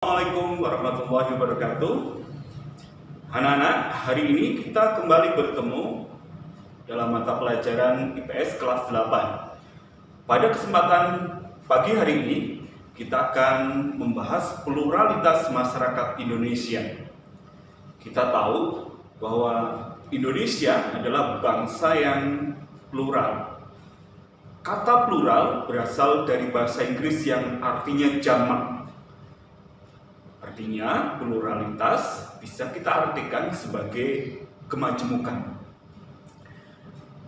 Assalamualaikum warahmatullahi wabarakatuh. Anak-anak, hari ini kita kembali bertemu dalam mata pelajaran IPS kelas 8. Pada kesempatan pagi hari ini, kita akan membahas pluralitas masyarakat Indonesia. Kita tahu bahwa Indonesia adalah bangsa yang plural. Kata plural berasal dari bahasa Inggris yang artinya jamak. Artinya, pluralitas bisa kita artikan sebagai kemajemukan.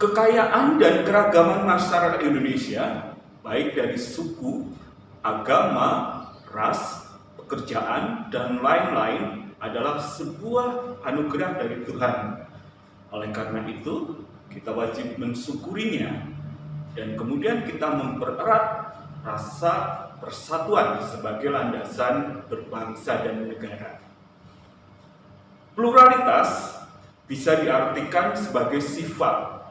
Kekayaan dan keragaman masyarakat Indonesia, baik dari suku, agama, ras, pekerjaan, dan lain-lain adalah sebuah anugerah dari Tuhan. Oleh karena itu, kita wajib mensyukurinya dan kemudian kita mempererat rasa persatuan sebagai landasan berbangsa dan negara. Pluralitas bisa diartikan sebagai sifat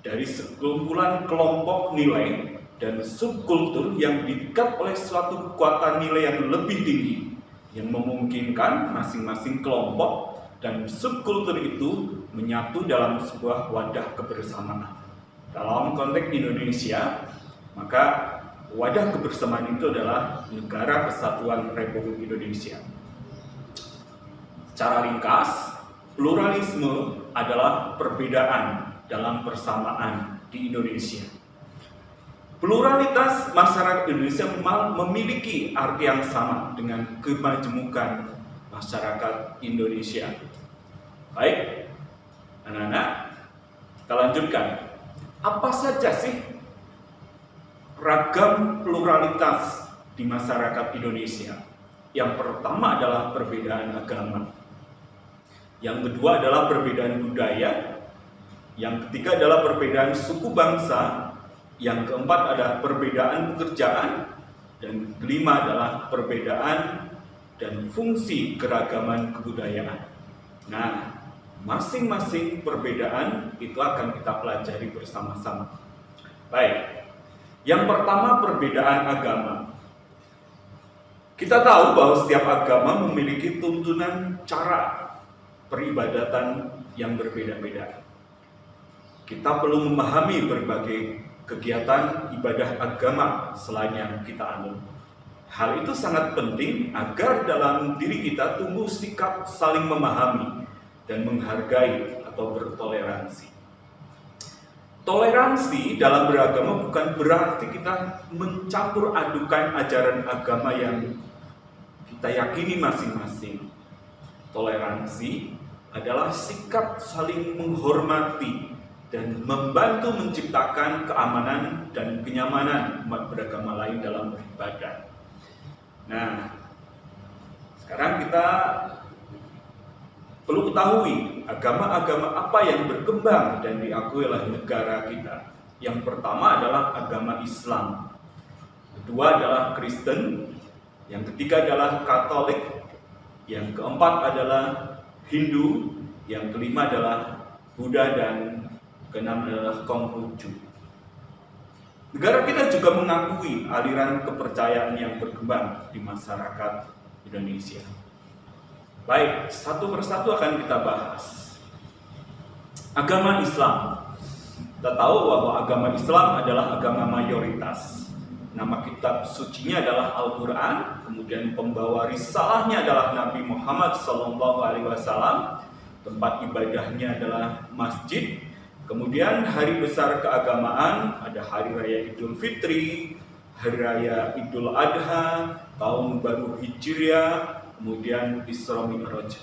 dari sekumpulan kelompok nilai dan subkultur yang diikat oleh suatu kekuatan nilai yang lebih tinggi, yang memungkinkan masing-masing kelompok dan subkultur itu menyatu dalam sebuah wadah kebersamaan. Dalam konteks Indonesia, maka wadah kebersamaan itu adalah Negara Kesatuan Republik Indonesia. Secara ringkas, pluralisme adalah perbedaan dalam persamaan di Indonesia. Pluralitas masyarakat Indonesia memiliki arti yang sama dengan kemajemukan masyarakat Indonesia. Baik, anak-anak, kita lanjutkan. Apa saja sih ragam pluralitas di masyarakat Indonesia? Yang pertama adalah perbedaan agama. Yang kedua adalah perbedaan budaya. Yang ketiga adalah perbedaan suku bangsa. Yang keempat adalah perbedaan pekerjaan. Dan kelima adalah perbedaan dan fungsi keragaman kebudayaan. Nah, masing-masing perbedaan itu akan kita pelajari bersama-sama. Baik. Yang pertama, perbedaan agama. Kita tahu bahwa setiap agama memiliki tuntunan cara peribadatan yang berbeda-beda. Kita perlu memahami berbagai kegiatan ibadah agama selain yang kita anut. Hal itu sangat penting agar dalam diri kita tumbuh sikap saling memahami dan menghargai atau bertoleransi. Toleransi dalam beragama bukan berarti kita mencampur adukan ajaran agama yang kita yakini masing-masing. Toleransi adalah sikap saling menghormati dan membantu menciptakan keamanan dan kenyamanan umat beragama lain dalam beribadah. Nah, sekarang kita perlu ketahui agama-agama apa yang berkembang dan diakui oleh negara kita. Yang pertama adalah agama Islam, kedua adalah Kristen, yang ketiga adalah Katolik, yang keempat adalah Hindu, yang kelima adalah Buddha, dan keenam adalah Konghucu. Negara kita juga mengakui aliran kepercayaan yang berkembang di masyarakat Indonesia. Baik, satu persatu akan kita bahas. Agama Islam. Kita tahu bahwa agama Islam adalah agama mayoritas. Nama kitab sucinya adalah Al-Quran, kemudian pembawa risalahnya adalah Nabi Muhammad SAW. Tempat ibadahnya adalah masjid. Kemudian hari besar keagamaan, ada Hari Raya Idul Fitri, Hari Raya Idul Adha, Tahun Baru Hijriah, kemudian Isra Mi'raj.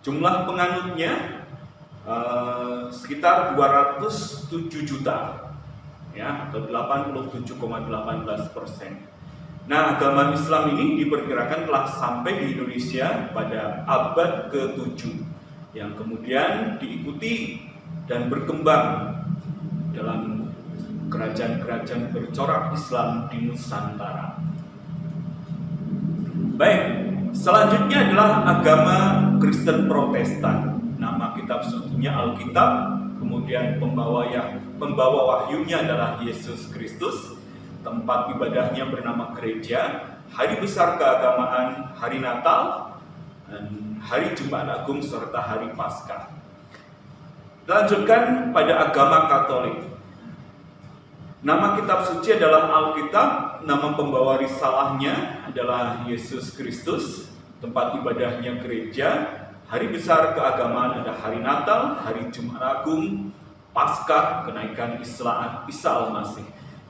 Jumlah penganutnya sekitar 207 juta, ya, atau 87,18%. Nah, agama Islam ini diperkirakan telah sampai di Indonesia pada abad ke-7, yang kemudian diikuti dan berkembang dalam kerajaan-kerajaan bercorak Islam di Nusantara. Baik, selanjutnya adalah agama Kristen Protestan. Nama kitab sucinya Alkitab, kemudian pembawa wahyunya adalah Yesus Kristus. Tempat ibadahnya bernama gereja, hari besar keagamaan, hari Natal, dan hari Jumat Agung serta hari Paskah. Lanjutkan pada agama Katolik. Nama kitab suci adalah Alkitab, nama pembawa risalahnya adalah Yesus Kristus, tempat ibadahnya gereja, hari besar keagamaan ada hari Natal, hari Jumat Agung, Paskah, kenaikan Isa Al-Masih.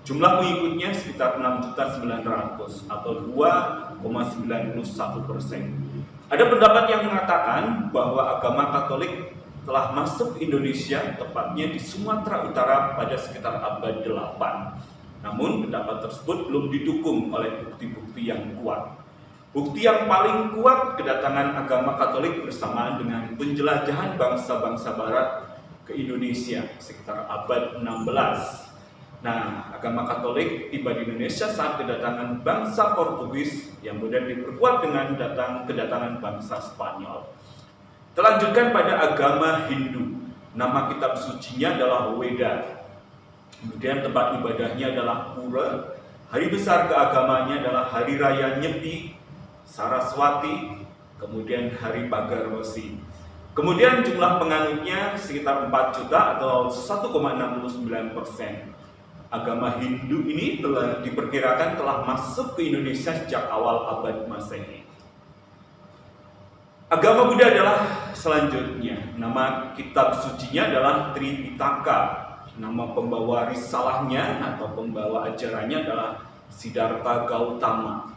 Jumlah pengikutnya sekitar 6.900.000 atau 2,91%. Ada pendapat yang mengatakan bahwa agama Katolik telah masuk Indonesia, tepatnya di Sumatera Utara pada sekitar abad 8. Namun pendapat tersebut belum didukung oleh bukti-bukti yang kuat. Bukti yang paling kuat kedatangan agama Katolik bersamaan dengan penjelajahan bangsa-bangsa Barat ke Indonesia sekitar abad 16. Nah, agama Katolik tiba di Indonesia saat kedatangan bangsa Portugis yang kemudian diperkuat dengan kedatangan bangsa Spanyol. Terlanjutkan pada agama Hindu, nama kitab sucinya adalah Weda. Kemudian tempat ibadahnya adalah Pura. Hari besar keagamanya adalah Hari Raya Nyepi, Saraswati, kemudian Hari Pagar Besi. Kemudian jumlah penganutnya sekitar 4 juta atau 1,69%. Agama Hindu ini diperkirakan telah masuk ke Indonesia sejak awal abad Masehi. Agama Buddha adalah selanjutnya. Nama kitab sucinya adalah Tripitaka. Nama pembawa risalahnya atau pembawa ajarannya adalah Siddhartha Gautama.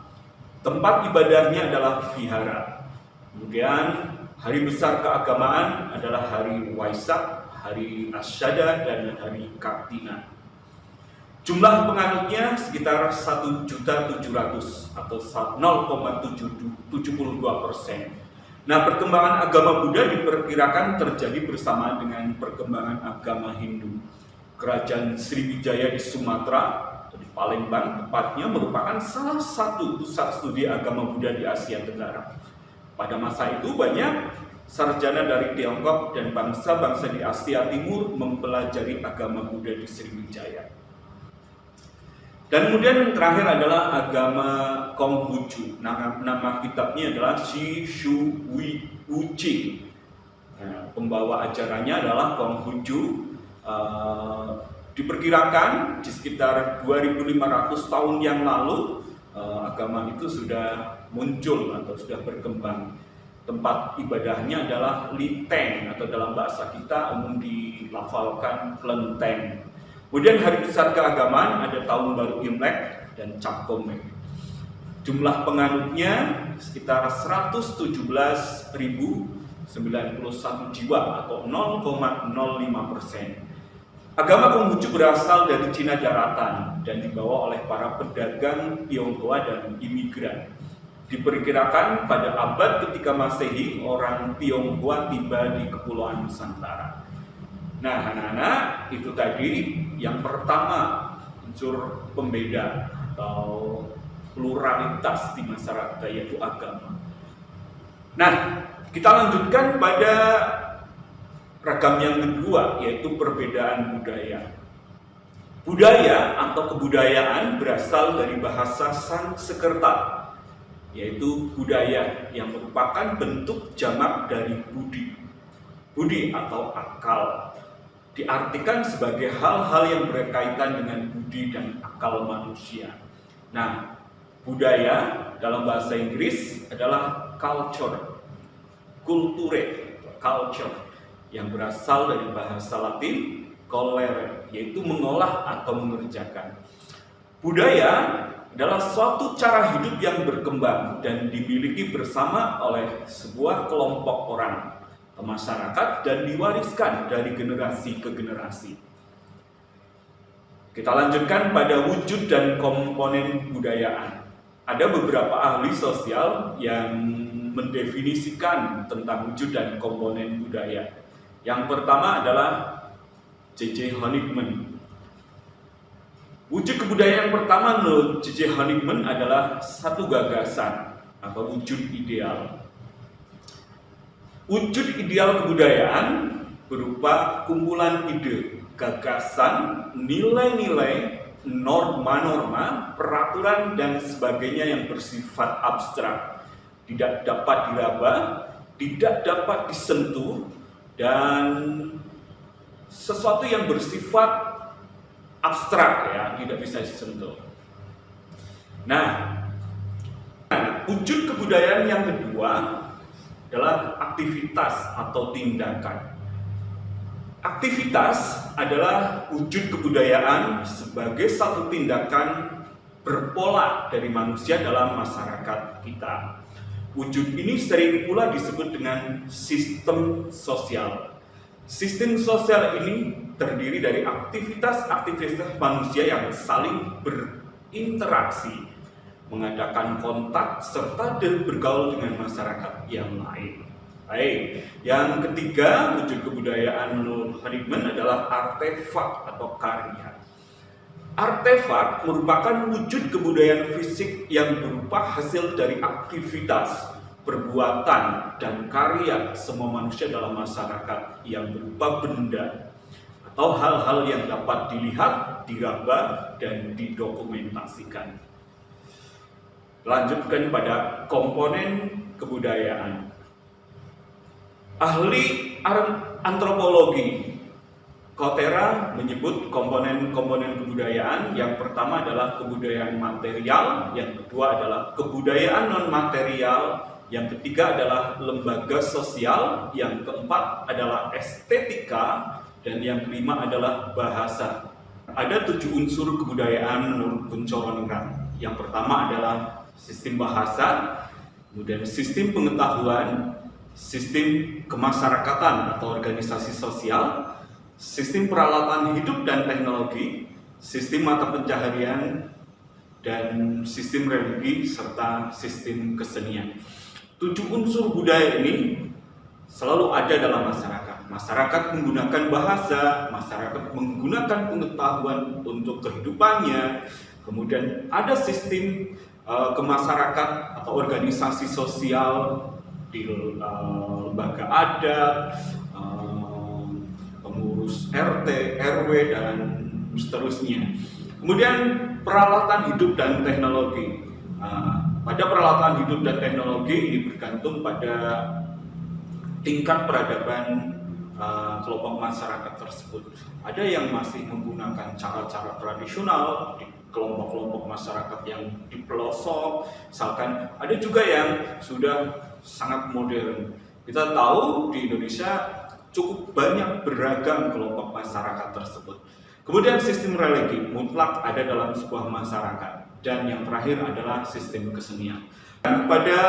Tempat ibadahnya adalah vihara. Kemudian hari besar keagamaan adalah hari Waisak, hari Asyada, dan hari Kartina. Jumlah penganutnya sekitar 1.700.000 atau 0,72%. Nah, perkembangan agama Buddha diperkirakan terjadi bersamaan dengan perkembangan agama Hindu. Kerajaan Sriwijaya di Sumatera, atau di Palembang tepatnya, merupakan salah satu pusat studi agama Buddha di Asia Tenggara. Pada masa itu banyak sarjana dari Tiongkok dan bangsa-bangsa di Asia Timur mempelajari agama Buddha di Sriwijaya. Dan kemudian yang terakhir adalah agama Konghucu. Nama kitabnya adalah Shi Shu Wu Ching. Nah, pembawa ajarannya adalah Konghucu. Diperkirakan di sekitar 2.500 tahun yang lalu agama itu sudah muncul atau sudah berkembang. Tempat ibadahnya adalah Liteng atau dalam bahasa kita umum dilafalkan Kelenteng. Kemudian hari besar keagamaan ada Tahun Baru Imlek dan Cap Gomeh. Jumlah penganutnya sekitar 117.091 jiwa atau 0,05%. Agama Konghucu berasal dari Cina daratan dan dibawa oleh para pedagang Tionghoa dan imigran. Diperkirakan pada abad ketika Masehi orang Tionghoa tiba di Kepulauan Nusantara. Nah, anak-anak, itu tadi yang pertama unsur pembeda atau pluralitas di masyarakat, yaitu agama. Nah, kita lanjutkan pada ragam yang kedua, yaitu perbedaan budaya. Budaya atau kebudayaan berasal dari bahasa Sanskerta, yaitu budaya yang merupakan bentuk jamak dari budi. Budi atau akal diartikan sebagai hal-hal yang berkaitan dengan budi dan akal manusia. Nah, budaya dalam bahasa Inggris adalah culture, culture, yang berasal dari bahasa Latin colere, yaitu mengolah atau mengerjakan. Budaya adalah suatu cara hidup yang berkembang dan dimiliki bersama oleh sebuah kelompok orang, masyarakat, dan diwariskan dari generasi ke generasi. Kita lanjutkan pada wujud dan komponen budayaan. Ada beberapa ahli sosial yang mendefinisikan tentang wujud dan komponen budaya. Yang pertama adalah J.J. Honigman. Wujud kebudayaan yang pertama menurut J.J. Honigman adalah satu gagasan atau wujud ideal. Wujud ideal kebudayaan berupa kumpulan ide, gagasan, nilai-nilai, norma-norma, peraturan dan sebagainya yang bersifat abstrak, tidak dapat diraba, tidak dapat disentuh, dan sesuatu yang bersifat abstrak ya, tidak bisa disentuh. Nah, wujud kebudayaan yang kedua adalah aktivitas atau tindakan. Aktivitas adalah wujud kebudayaan sebagai satu tindakan berpola dari manusia dalam masyarakat kita. Wujud ini sering pula disebut dengan sistem sosial. Sistem sosial ini terdiri dari aktivitas-aktivitas manusia yang saling berinteraksi, mengadakan kontak, serta bergaul dengan masyarakat yang lain. Baik, yang ketiga wujud kebudayaan menurut Hahnemann adalah artefak atau karya. Artefak merupakan wujud kebudayaan fisik yang berupa hasil dari aktivitas, perbuatan, dan karya semua manusia dalam masyarakat yang berupa benda atau hal-hal yang dapat dilihat, diraba, dan didokumentasikan. Lanjutkan pada komponen kebudayaan. Ahli antropologi Kotera menyebut komponen-komponen kebudayaan. Yang pertama adalah kebudayaan material, yang kedua adalah kebudayaan non-material, yang ketiga adalah lembaga sosial, yang keempat adalah estetika, dan yang kelima adalah bahasa. Ada 7 unsur kebudayaan menurut Buncoroniran. Yang pertama adalah sistem bahasa, kemudian sistem pengetahuan, sistem kemasyarakatan atau organisasi sosial, sistem peralatan hidup dan teknologi, sistem mata pencaharian, dan sistem religi, serta sistem kesenian. 7 unsur budaya ini selalu ada dalam masyarakat. Masyarakat menggunakan bahasa, masyarakat menggunakan pengetahuan untuk kehidupannya. Kemudian ada sistem kemasyarakatan atau organisasi sosial di lembaga adat, pengurus RT, RW, dan seterusnya. Kemudian peralatan hidup dan teknologi. Pada peralatan hidup dan teknologi ini bergantung pada tingkat peradaban kelompok masyarakat tersebut. Ada yang masih menggunakan cara-cara tradisional di kelompok-kelompok masyarakat yang di pelosok, misalkan. Ada juga yang sudah sangat modern. Kita tahu di Indonesia cukup banyak beragam kelompok masyarakat tersebut. Kemudian sistem religi mutlak ada dalam sebuah masyarakat. Dan yang terakhir adalah sistem kesenian. Dan pada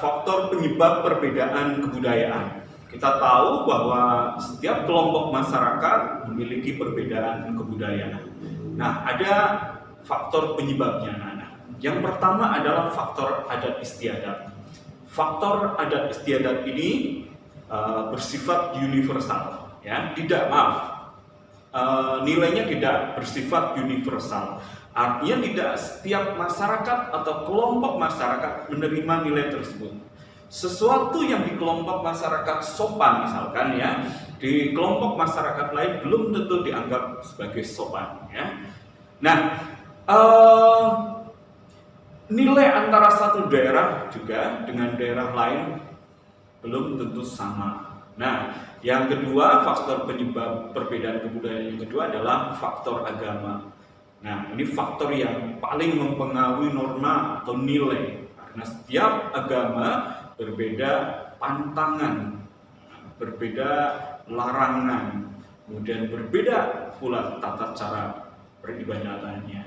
faktor penyebab perbedaan kebudayaan, kita tahu bahwa setiap kelompok masyarakat memiliki perbedaan kebudayaan. Nah, ada faktor penyebabnya, anak-anak. Yang pertama adalah faktor adat istiadat. Faktor adat istiadat ini bersifat universal, ya. Nilainya tidak bersifat universal. Artinya tidak setiap masyarakat atau kelompok masyarakat menerima nilai tersebut. Sesuatu yang di kelompok masyarakat sopan misalkan ya, di kelompok masyarakat lain belum tentu dianggap sebagai sopan ya. Nah, nilai antara satu daerah juga dengan daerah lain belum tentu sama. Nah, yang kedua, faktor penyebab perbedaan kebudayaan yang kedua adalah faktor agama. Nah, ini faktor yang paling mempengaruhi norma atau nilai, karena setiap agama berbeda pantangan, berbeda larangan, kemudian berbeda pula tata cara peribadatannya.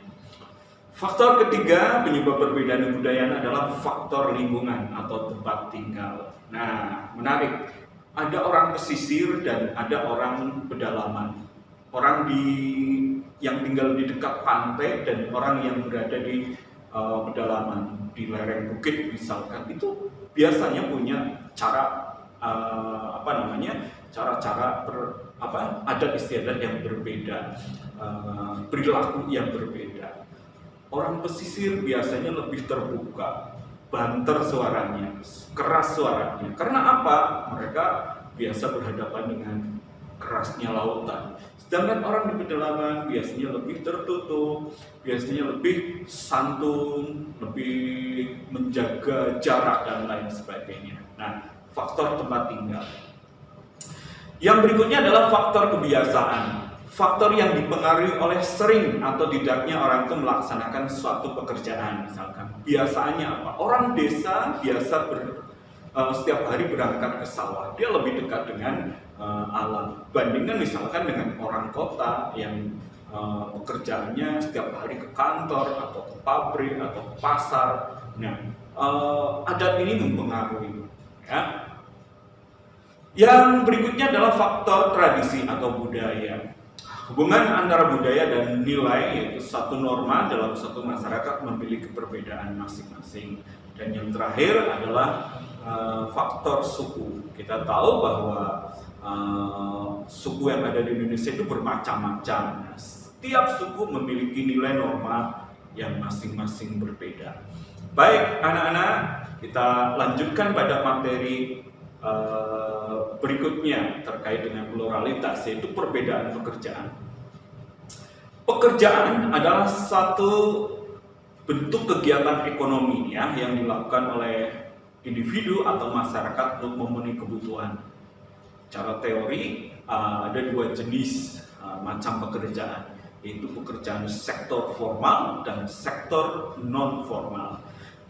Faktor ketiga penyebab perbedaan kebudayaan adalah faktor lingkungan atau tempat tinggal. Nah, menarik. Ada orang pesisir dan ada orang pedalaman. Orang yang tinggal di dekat pantai dan orang yang berada di pedalaman, di lereng bukit misalkan, itu biasanya punya cara cara-cara adat istiadat yang berbeda, perilaku yang berbeda. Orang pesisir biasanya lebih terbuka, banter suaranya, keras suaranya. Karena apa? Mereka biasa berhadapan dengan kerasnya lautan. Sedangkan orang di pedalaman biasanya lebih tertutup, biasanya lebih santun, lebih menjaga jarak dan lain sebagainya. Nah, faktor tempat tinggal. Yang berikutnya adalah faktor kebiasaan. Faktor yang dipengaruhi oleh sering atau tidaknya orang itu melaksanakan suatu pekerjaan. Misalkan, biasaannya apa? Orang desa biasa setiap hari berangkat ke sawah. Dia lebih dekat dengan alam. Bandingkan misalkan dengan orang kota yang pekerjaannya setiap hari ke kantor atau ke pabrik atau ke pasar. Nah, adat ini mempengaruhi. Ya. Yang berikutnya adalah faktor tradisi atau budaya. Hubungan antara budaya dan nilai, yaitu satu norma dalam satu masyarakat memiliki perbedaan masing-masing. Dan yang terakhir adalah faktor suku. Kita tahu bahwa suku yang ada di Indonesia itu bermacam-macam. Setiap suku memiliki nilai norma yang masing-masing berbeda. Baik anak-anak, kita lanjutkan pada materi berikutnya terkait dengan pluralitas, yaitu perbedaan pekerjaan. Pekerjaan adalah satu bentuk kegiatan ekonomi ya, yang dilakukan oleh individu atau masyarakat untuk memenuhi kebutuhan. Secara teori ada dua jenis macam pekerjaan, yaitu pekerjaan sektor formal dan sektor non formal.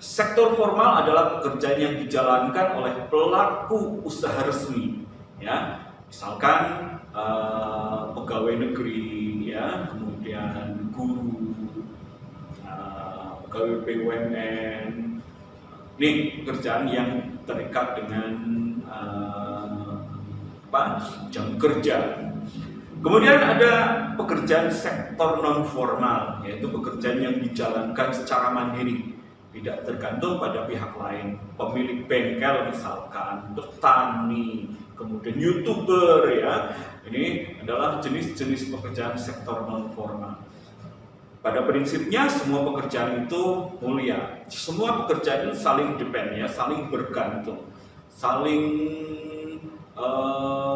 Sektor formal adalah pekerjaan yang dijalankan oleh pelaku usaha resmi, ya, misalkan pegawai negeri, ya, kemudian guru, pegawai BUMN. Ini pekerjaan yang terikat dengan jam kerja. Kemudian ada pekerjaan sektor non formal, yaitu pekerjaan yang dijalankan secara mandiri, tidak tergantung pada pihak lain. Pemilik bengkel misalkan, petani, kemudian YouTuber, ya. Ini adalah jenis-jenis pekerjaan sektor non formal. Pada prinsipnya semua pekerjaan itu mulia. Semua pekerjaan itu saling depend, ya, saling bergantung, saling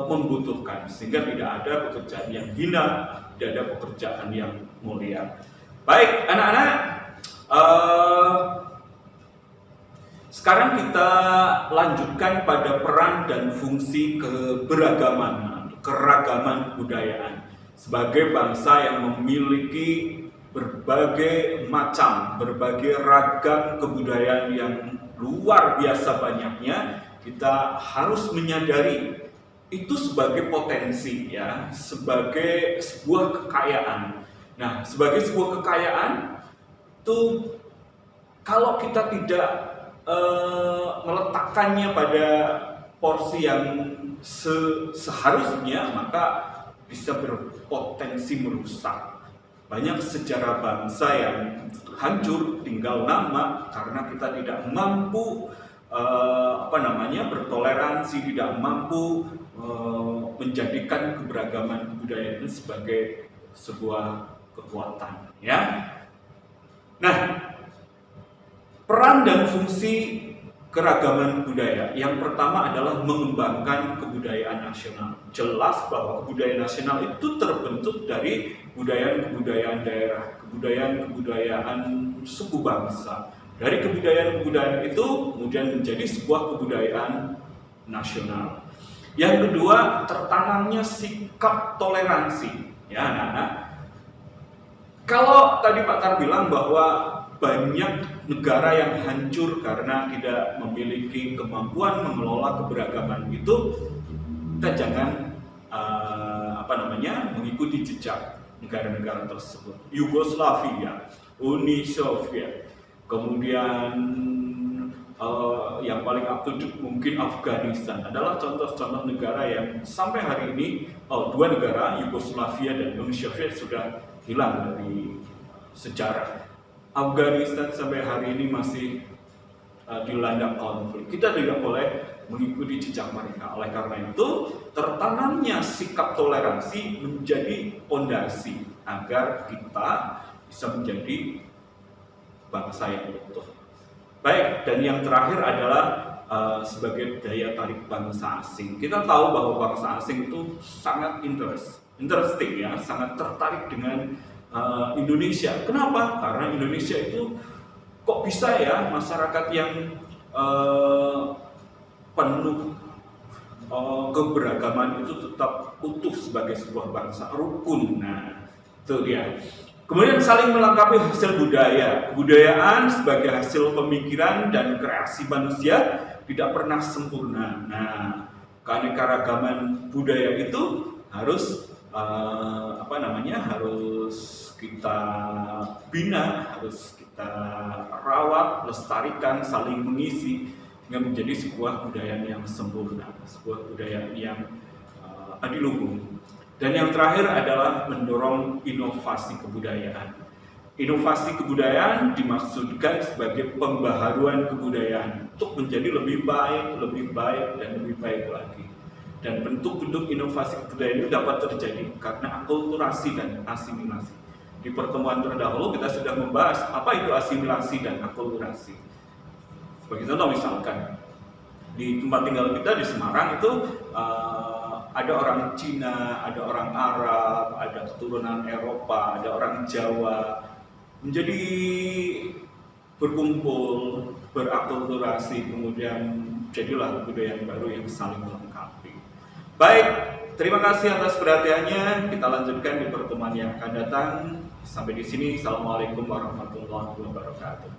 membutuhkan, sehingga tidak ada pekerjaan yang hina, tidak ada pekerjaan yang mulia. Baik anak-anak, sekarang kita lanjutkan pada peran dan fungsi keragaman kebudayaan sebagai bangsa yang memiliki berbagai macam, berbagai ragam kebudayaan yang luar biasa banyaknya. Kita harus menyadari itu sebagai potensi, ya, sebagai sebuah kekayaan. Nah, sebagai sebuah kekayaan itu kalau kita tidak meletakkannya pada porsi yang seharusnya, maka bisa berpotensi merusak. Banyak sejarah bangsa yang hancur tinggal nama karena kita tidak mampu bertoleransi, tidak mampu menjadikan keberagaman budaya itu sebagai sebuah kekuatan, ya. Nah, peran dan fungsi keragaman budaya yang pertama adalah mengembangkan kebudayaan nasional. Jelas bahwa kebudayaan nasional itu terbentuk dari kebudayaan-kebudayaan daerah, kebudayaan-kebudayaan suku bangsa. Dari kebudayaan-kebudayaan itu kemudian menjadi sebuah kebudayaan nasional. Yang kedua, tertanamnya sikap toleransi. Ya, anak-anak. Kalau tadi Pak Tar bilang bahwa banyak negara yang hancur karena tidak memiliki kemampuan mengelola keberagaman itu, kita jangan mengikuti jejak negara-negara tersebut. Yugoslavia, Uni Soviet, kemudian yang paling up to date mungkin Afghanistan adalah contoh-contoh negara yang sampai hari ini, dua negara, Yugoslavia dan Uni Soviet, sudah hilang dari sejarah. Afghanistan sampai hari ini masih dilanda konflik. Kita tidak boleh mengikuti jejak mereka. Oleh karena itu, tertanamnya sikap toleransi menjadi fondasi agar kita bisa menjadi bangsa yang utuh. Baik, dan yang terakhir adalah sebagai daya tarik bangsa asing. Kita tahu bahwa bangsa asing itu sangat interest, interesting ya, sangat tertarik dengan Indonesia. Kenapa? Karena Indonesia itu kok bisa ya masyarakat yang penuh keberagaman itu tetap utuh sebagai sebuah bangsa rukun. Nah, itu dia. Kemudian saling melengkapi hasil budaya. Kebudayaan sebagai hasil pemikiran dan kreasi manusia tidak pernah sempurna. Nah, keanekaragaman budaya itu harus harus kita bina, harus kita rawat, lestarikan, saling mengisi hingga menjadi sebuah budaya yang sempurna, sebuah budaya yang adiluhung. Dan yang terakhir adalah mendorong inovasi kebudayaan. Inovasi kebudayaan dimaksudkan sebagai pembaharuan kebudayaan untuk menjadi lebih baik, dan lebih baik lagi. Dan bentuk-bentuk inovasi kebudayaan itu dapat terjadi karena akulturasi dan asimilasi. Di pertemuan terdahulu kita sudah membahas apa itu asimilasi dan akulturasi. Sebagai contoh misalkan, di tempat tinggal kita di Semarang itu ada orang Cina, ada orang Arab, ada keturunan Eropa, ada orang Jawa, menjadi berkumpul, berakulturasi, kemudian jadilah budaya baru yang saling melengkapi. Baik, terima kasih atas perhatiannya. Kita lanjutkan di pertemuan yang akan datang. Sampai di sini, assalamualaikum warahmatullahi wabarakatuh.